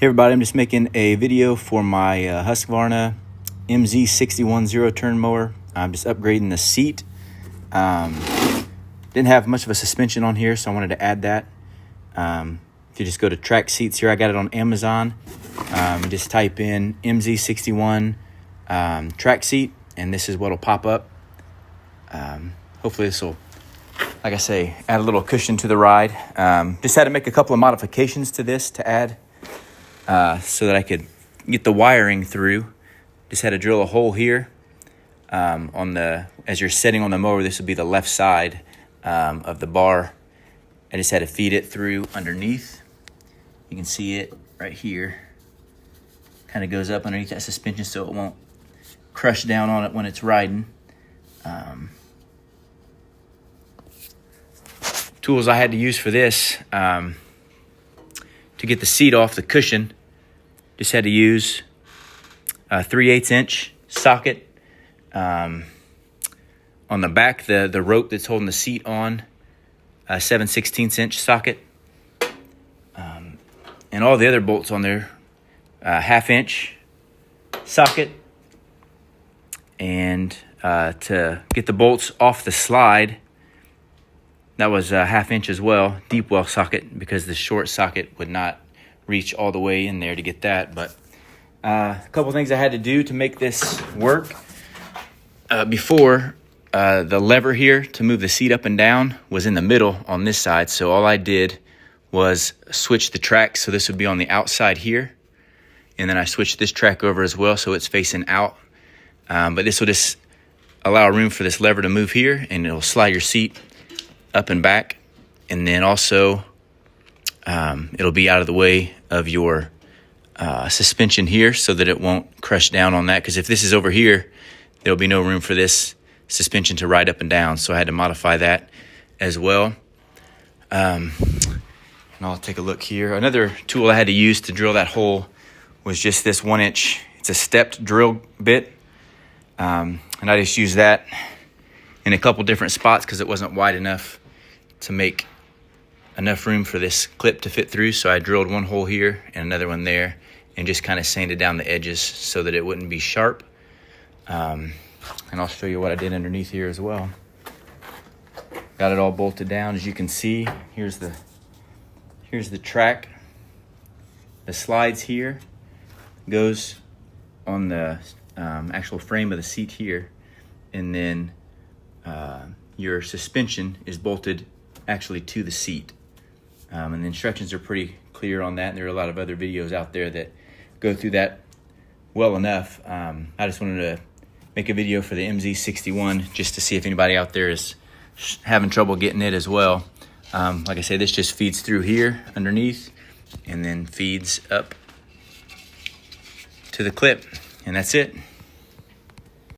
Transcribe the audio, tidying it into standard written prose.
Hey everybody, I'm just making a video for my Husqvarna MZ61 zero-turn mower. I'm just upgrading the seat. Didn't have much of a suspension on here, so I wanted to add that. If you just go to Trac seats here, I got it on Amazon. Just type in MZ61 Trac seat, and this is what'll pop up. Hopefully this will, like I say, add a little cushion to the ride. Just had to make a couple of modifications to this to add so that I could get the wiring through. Just had to drill a hole here as you're sitting on the mower. This would be the left side of the bar. I just had to feed it through underneath. You can see it right here. Kind of goes up underneath that suspension so it won't crush down on it when it's riding. Tools I had to use for this, to get the seat off the cushion, just had to use a 3/8 inch socket. On the back, the rope that's holding the seat on, a 7/16 inch socket. And all the other bolts on there, 1/2 inch socket. And to get the bolts off the slide, that was a 1/2 inch as well, deep well socket, because the short socket would not reach all the way in there to get that. But a couple things I had to do to make this work. Before, the lever here to move the seat up and down was in the middle on this side. So all I did was switch the track. So this would be on the outside here. And then I switched this track over as well, so it's facing out. But this will just allow room for this lever to move here, and it'll slide your seat up and back. And then also it'll be out of the way of your suspension here so that it won't crush down on that. Because if this is over here, there'll be no room for this suspension to ride up and down. So I had to modify that as well. And I'll take a look here. Another tool I had to use to drill that hole was just this 1 inch. It's a stepped drill bit. And I just used that in a couple different spots because it wasn't wide enough to make enough room for this clip to fit through. So I drilled one hole here and another one there and just kind of sanded down the edges so that it wouldn't be sharp. And I'll show you what I did underneath here as well. Got it all bolted down. As you can see, here's the track. The slides here goes on the actual frame of the seat here, and then your suspension is bolted actually to the seat. And the instructions are pretty clear on that, and there are a lot of other videos out there that go through that well enough. I just wanted to make a video for the MZ61 just to see if anybody out there is having trouble getting it as well. Like I say, this just feeds through here underneath and then feeds up to the clip, and that's it.